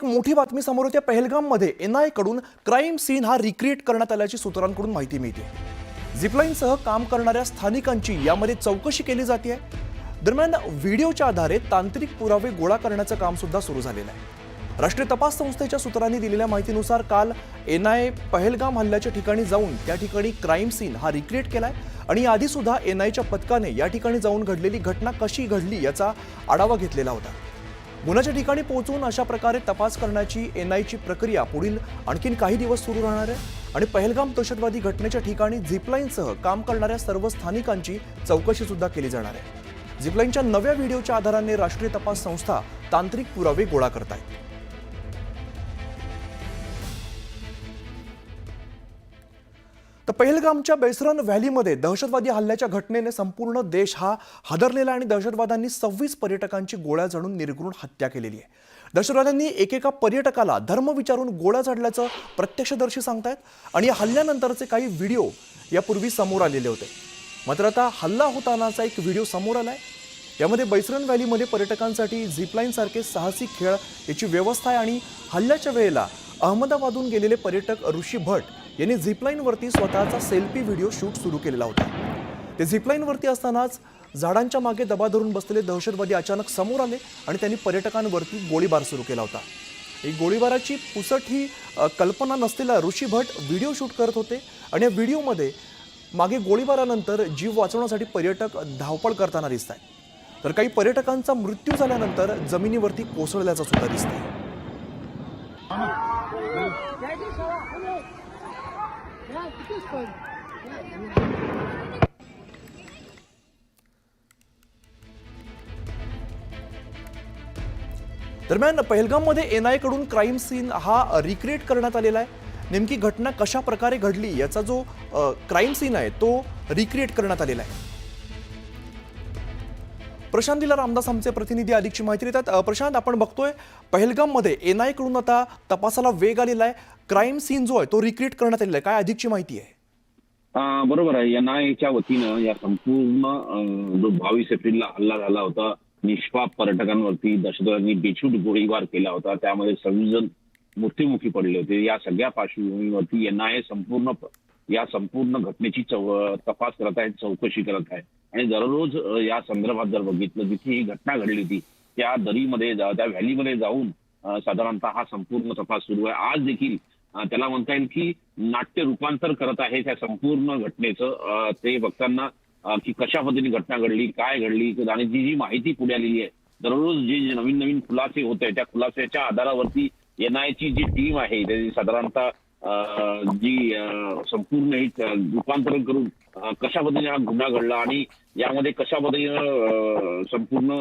एक मोठी बातमी समोर येते। पहलगाममध्ये एनआय कडून क्राईम सीन हा रिक्रिएट करण्यात आल्याची सूत्रांकडून माहिती मिळते। झिपलाईनसह काम करणाऱ्या स्थानिकांची यामध्ये चौकशी केली जाते। दरम्यान व्हिडिओच्या आधारे तांत्रिक पुरावे गोळा करण्याचं काम सुद्धा सुरू झालेलं आहे। राष्ट्रीय तपास संस्थेच्या सूत्रांनी दिलेल्या माहितीनुसार काल एनआय पहलगाम हल्ल्याच्या ठिकाणी जाऊन त्या ठिकाणी क्राईम सीन हा रिक्रिएट केलाय आणि आधी सुद्धा एनआयच्या पथकाने या ठिकाणी जाऊन घडलेली घटना कशी घडली याचा आढावा घेतलेला होता। गुन्ह्याच्या ठिकाणी पोहोचून अशा प्रकारे तपास करण्याची एनआयची प्रक्रिया पुढील आणखीन काही दिवस सुरू राहणार आहे आणि पहलगाम दहशतवादी घटनेच्या ठिकाणी झिपलाईनसह काम करणाऱ्या सर्व स्थानिकांची चौकशी सुद्धा केली जाणार आहे। झिपलाईनच्या नव्या व्हिडिओच्या आधाराने राष्ट्रीय तपास संस्था तांत्रिक पुरावे गोळा करत आहे। तर पहलगामच्या बैसरन व्हॅलीमध्ये दहशतवादी हल्ल्याच्या घटनेने संपूर्ण देश हा हादरलेला आणि दहशतवाद्यांनी 26 पर्यटकांची गोळ्या झाडून निर्घृण हत्या केलेली आहे। दहशतवाद्यांनी एकेका पर्यटकाला धर्म विचारून गोळ्या झाडल्याचं प्रत्यक्षदर्शी सांगतायत आणि या हल्ल्यानंतरचे काही व्हिडिओ यापूर्वी समोर आलेले होते। मात्र आता हल्ला होतानाचा एक व्हिडिओ समोर आलाय। यामध्ये बैसरन व्हॅलीमध्ये पर्यटकांसाठी झिपलाईन सारखे साहसी खेळ याची व्यवस्था आहे आणि हल्ल्याच्या वेळेला अहमदाबादहून गेलेले पर्यटक ऋषी भट यांनी झिपलाईनवरती स्वतःचा सेल्फी व्हिडिओ शूट सुरू केलेला होता। ते झिपलाईनवरती असतानाच झाडांच्या मागे दबा धरून बसलेले दहशतवादी अचानक समोर आले आणि त्यांनी पर्यटकांवरती गोळीबार सुरू केला होता। ही गोळीबाराची पुसट ही कल्पना नसलेला ऋषी भट व्हिडिओ शूट करत होते आणि या व्हिडिओमध्ये मागे गोळीबारानंतर जीव वाचवण्यासाठी पर्यटक धावपळ करताना दिसत आहेत। तर काही पर्यटकांचा मृत्यू झाल्यानंतर जमिनीवरती कोसळल्याचं सुद्धा दिसतंय। दरम्यान पहलगाममध्ये एनआय कडून क्राईम सीन हा रिक्रिएट करण्यात आलेला आहे। नेमकी घटना कशा प्रकारे घडली याचा जो क्राईम सीन आहे तो रिक्रिएट करण्यात आलेला आहे। प्रशांत दिला रामदास आमचे प्रतिनिधी अधिकची माहिती देतात। प्रशांत, आपण बघतोय पहलगाममध्ये एनआय कडून आता तपासाला वेग आलेला आहे। क्राईम सीन जो आहे तो रिक्रिएट करण्यात आलेला आहे, काय अधिकची माहिती आहे? बरोबर आहे। एनआयच्या वतीनं या संपूर्ण जो 22 एप्रिलला हल्ला झाला होता, निष्पाप पर्यटकांवरती दहशतवाद्यांनी बेछूट गोळीबार केला होता, त्यामध्ये 26 जण मृत्युमुखी पडले होते। या सगळ्या पार्श्वभूमीवरती एनआय या संपूर्ण घटनेची तपास करत आहे, चौकशी करत आहे आणि दररोज या संदर्भात जर बघितलं जिथे ही घटना घडली होती त्या दरीमध्ये त्या व्हॅलीमध्ये जाऊन साधारणतः हा संपूर्ण तपास सुरू आहे। आज देखील त्याला म्हणता येईल की नाट्य रूपांतर करत आहे त्या संपूर्ण घटनेचं। ते बघताना की कशा पद्धतीने घटना घडली, काय घडली आणि जी माहिती पुढे आलेली आहे, दररोज जे नवीन नवीन खुलासे होत आहे त्या खुलाशाच्या आधारावरती एनआयची जी टीम आहे त्याची साधारणतः जी संपूर्ण ही रूपांतरण करून कशा पद्धतीने हा गुन्हा घडला आणि यामध्ये कशा पद्धतीने संपूर्ण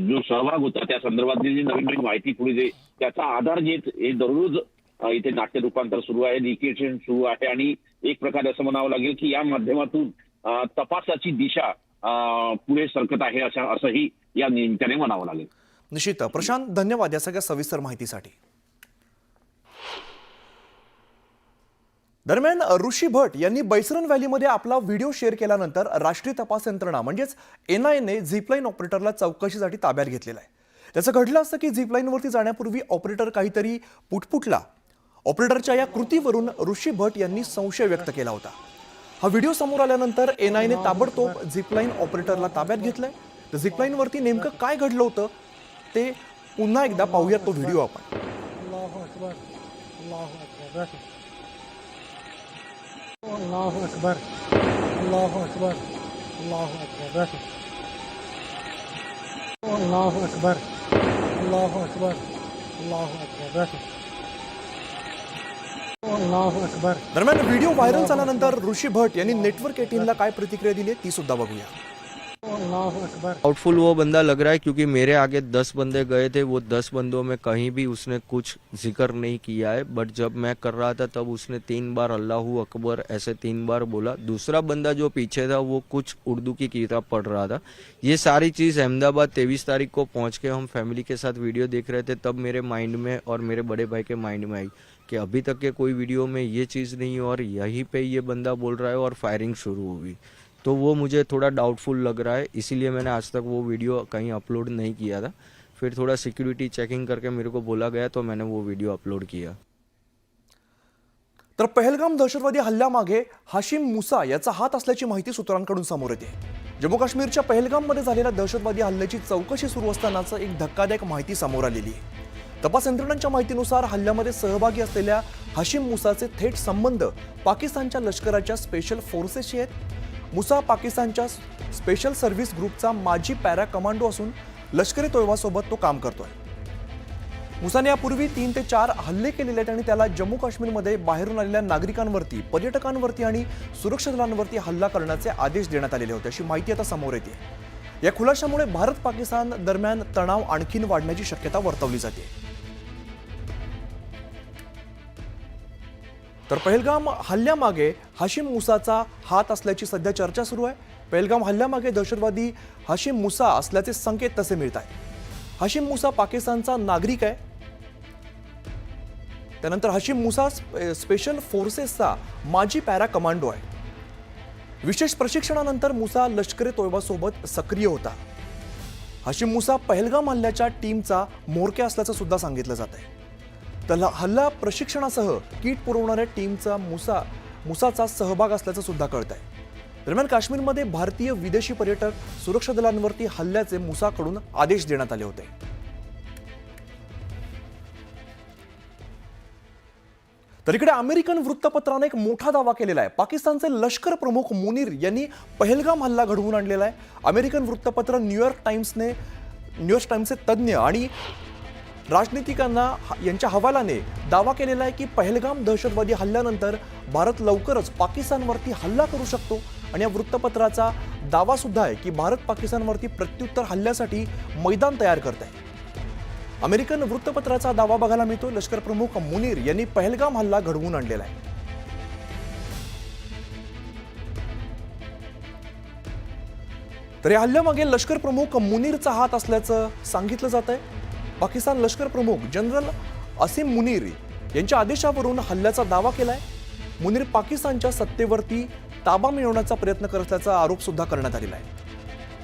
जो सहभाग होता त्या संदर्भातली जी नवीन नवीन माहिती पुढे दे त्याचा आधार घेत हे दररोज इथे नाट्य रूपांतर सुरू आहे, रिक्रिएशन सुरू आहे आणि एक प्रकारे असं म्हणावं लागेल की या माध्यमातून तपासाची दिशा पुढे सरकत आहे असंही या निमित्ताने म्हणावं लागेल। निश्चित प्रशांत, धन्यवाद या सगळ्या सविस्तर माहितीसाठी। दरम्यान ऋषी भट यांनी बैसरन व्हॅलीमध्ये आपला व्हिडिओ शेअर केल्यानंतर राष्ट्रीय तपास यंत्रणा म्हणजेच एनआयने झिपलाईन ऑपरेटरला चौकशीसाठी ताब्यात घेतलेला आहे। त्याचं घडलं असतं की झिपलाईनवरती जाण्यापूर्वी ऑपरेटर काहीतरी पुटपुटला। ऑपरेटरच्या या कृतीवरून ऋषी भट यांनी संशय व्यक्त केला होता। हा व्हिडिओ समोर आल्यानंतर एनआयने ताबडतोब झिपलाईन ऑपरेटरला ताब्यात घेतलंय। तर झिपलाईनवरती नेमकं काय घडलं होतं ते पुन्हा एकदा पाहूया तो व्हिडिओ आपण। अल्लाहु अकबर, अल्लाहु अकबर, अल्लाहु अकबर, अल्लाहु अकबर, अल्लाहु अकबर, अल्लाहु अकबर, अल्लाहु अकबर। दरम्यान व्हिडिओ व्हायरल झाल्यानंतर ऋषी भट यांनी नेटवर्क 18ला काय प्रतिक्रिया दिली ती सुद्धा बघूया। डाउटफुल वो बंदा लग रहा है क्योंकि मेरे आगे 10 बंदे गए थे, वो 10 बंदों में कहीं भी उसने कुछ जिक्र नहीं किया है। बट जब मैं कर रहा था तब उसने 3 बार अल्लाहू अकबर ऐसे 3 बार बोला। दूसरा बंदा जो पीछे था वो कुछ उर्दू की किताब पढ़ रहा था। ये सारी चीज़ अहमदाबाद 23 तारीख को पहुंच के हम फैमिली के साथ वीडियो देख रहे थे, तब मेरे माइंड में और मेरे बड़े भाई के माइंड में आई कि अभी तक के कोई वीडियो में ये चीज़ नहीं और यहीं पे ये बंदा बोल रहा है और फायरिंग शुरू हुई। तो वो मुझे थोड़ा डाउटफुल लग रहा है, इसीलिए मैंने आज तक वो वीडियो कहीं अपलोड नहीं किया था। फिर थोड़ा सिक्योरिटी चेकिंग करके मेरे को बोला गया तो मैंने वो वीडियो अपलोड किया। तर पहलगाम दहशतवादी हल्ल्यामागे हाशिम मुसा याचा हात असल्याची माहिती सूत्रांकडून समोर येते। जम्मू काश्मीरच्या पहलगाममध्ये झालेल्या दहशतवादी हल्ल्याची चौकशी सुरू असतानाच एक धक्कादायक माहिती समोर आलेली आहे। तपास यंत्रणांच्या माहितीनुसार हल्ल्यामध्ये सहभागी असलेल्या हाशिम मुसाचे थेट संबंध पाकिस्तानच्या लष्कराच्या स्पेशल फोर्सेसशी आहेत। मुसा पाकिस्तानच्या स्पेशल सर्व्हिस ग्रुपचा माजी पॅरा कमांडो असून लष्करी तोयबासोबत तो काम करतोय। मुसाने यापूर्वी 3 ते 4 हल्ले केलेले आहेत आणि त्याला जम्मू काश्मीरमध्ये बाहेरून आलेल्या नागरिकांवरती, पर्यटकांवरती आणि सुरक्षा दलांवरती हल्ला करण्याचे आदेश देण्यात आलेले होते, अशी माहिती आता समोर येते। या खुलाशामुळे भारत पाकिस्तान दरम्यान तणाव आणखीन वाढण्याची शक्यता वर्तवली जाते। तर पहलगाम हल्ल्यामागे हाशिम मुसाचा हात असल्याची सध्या चर्चा सुरू आहे। पहलगाम हल्ल्यामागे दहशतवादी हाशिम मुसा असल्याचे संकेत तसे मिळत आहेत। हाशिम मुसा पाकिस्तानचा नागरिक आहे। त्यानंतर हाशिम मुसा स्पेशल फोर्सेसचा माजी पॅरा कमांडो आहे। विशेष प्रशिक्षणानंतर मुसा लष्करी तोयबासोबत सक्रिय होता। हाशिम मुसा पहलगाम हल्ल्याच्या टीमचा म्होरक्या असल्याचं सुद्धा सांगितलं जात आहे। तर हल्ला प्रशिक्षणासह किट पुरवणाऱ्या टीमचा मुसाचा सहभाग असल्याचं सुद्धा कळत आहे। दरम्यान काश्मीरमध्ये भारतीय विदेशी पर्यटक सुरक्षा दलांवरती हल्ल्याचे मुसाकडून आदेश देण्यात आले होते। तर इकडे अमेरिकन वृत्तपत्राने एक मोठा दावा केलेला आहे। पाकिस्तानचे लष्कर प्रमुख मुनीर यांनी पहलगाम हल्ला घडवून आणलेला आहे। अमेरिकन वृत्तपत्र न्यूयॉर्क टाइम्सचे तज्ज्ञ आणि राजनीतिकांना यांच्या हवालाने दावा केलेला आहे की पहलगाम दहशतवादी हल्ल्यानंतर भारत लवकरच पाकिस्तानवरती हल्ला करू शकतो आणि या वृत्तपत्राचा दावा सुद्धा आहे की भारत पाकिस्तानवरती प्रत्युत्तर हल्ल्यासाठी मैदान तयार करत आहे। अमेरिकन वृत्तपत्राचा दावा बघायला मिळतो। लष्कर प्रमुख मुनीर यांनी पहलगाम हल्ला घडवून आणलेला आहे। तर या हल्ल्यामागे लष्कर प्रमुख मुनीरचा हात असल्याचं सांगितलं जात आहे। पाकिस्तान लष्कर प्रमुख जनरल असीम मुनीर यांच्या आदेशावरून हल्ल्याचा दावा केलाय। मुनीर पाकिस्तानच्या सत्तेवरती ताबा मिळवण्याचा प्रयत्न करत असल्याचा आरोप सुद्धा करण्यात आलेला आहे।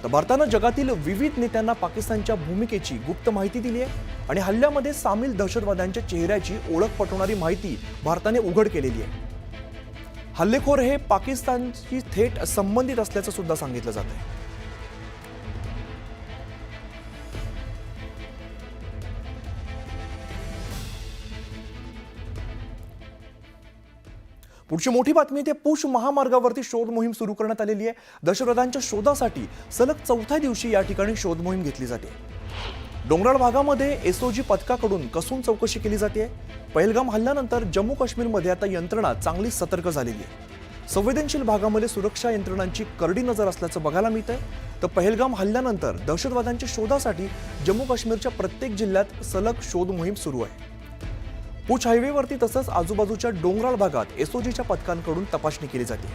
तर भारतानं जगातील विविध नेत्यांना पाकिस्तानच्या भूमिकेची गुप्त माहिती दिली आहे आणि हल्ल्यामध्ये सामील दहशतवाद्यांच्या चेहऱ्याची ओळख पटवणारी माहिती भारताने उघड केलेली आहे। हल्लेखोर हे पाकिस्तानशी थेट संबंधित असल्याचं सुद्धा सांगितलं जात आहे। पुढची मोठी बातमी ते पूंछ महामार्गावरती शोध मोहीम सुरू करण्यात आलेली आहे। दहशतवाद्यांच्या शोधासाठी सलग 4थ्या दिवशी या ठिकाणी शोध मोहीम घेतली जाते। डोंगराळ भागामध्ये एसओजी पथकाकडून कसून चौकशी केली जाते। पहलगाम हल्ल्यानंतर जम्मू काश्मीरमध्ये आता यंत्रणा चांगली सतर्क झालेली आहे। संवेदनशील भागामध्ये सुरक्षा यंत्रणांची करडी नजर असल्याचं बघायला मिळतंय। तर पहलगाम हल्ल्यानंतर दहशतवाद्यांच्या शोधासाठी जम्मू काश्मीरच्या प्रत्येक जिल्ह्यात सलग शोध मोहीम सुरू आहे। पूंछ हायवेवरती तसंच आजूबाजूच्या डोंगराळ भागात एसओजीच्या पथकांकडून तपासणी केली जाते।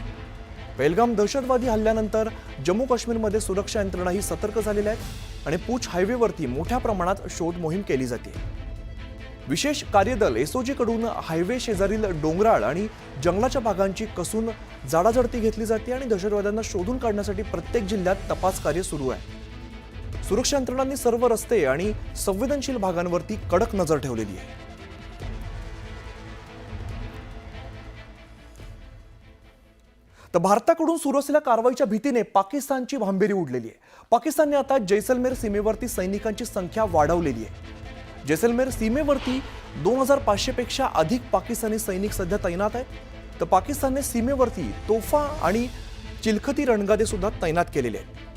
पहलगाम दहशतवादी हल्ल्यानंतर जम्मू काश्मीरमध्ये सुरक्षा यंत्रणाही सतर्क झालेल्या आहेत आणि पूंछ हायवेवरती मोठ्या प्रमाणात शोध मोहीम केली जाते। विशेष कार्यदल एसओजीकडून हायवे शेजारील डोंगराळ आणि जंगलाच्या भागांची कसून जाडाजडती घेतली जाते आणि दहशतवाद्यांना शोधून काढण्यासाठी प्रत्येक जिल्ह्यात तपास कार्य सुरू आहे। सुरक्षा यंत्रणांनी सर्व रस्ते आणि संवेदनशील भागांवरती कडक नजर ठेवलेली आहे। तर भारताकडून सुरू असलेल्या कारवाईच्या भीतीने पाकिस्तानची भांबेरी उडलेली आहे। पाकिस्तानने आता जैसलमेर सीमेवरती सैनिकांची संख्या वाढवलेली आहे। जैसलमेर सीमेवरती 2500 पेक्षा अधिक पाकिस्तानी सैनिक सध्या तैनात आहेत। तर पाकिस्तानने सीमेवरती तोफा आणि चिलखती रणगाडे सुद्धा तैनात केलेले आहेत।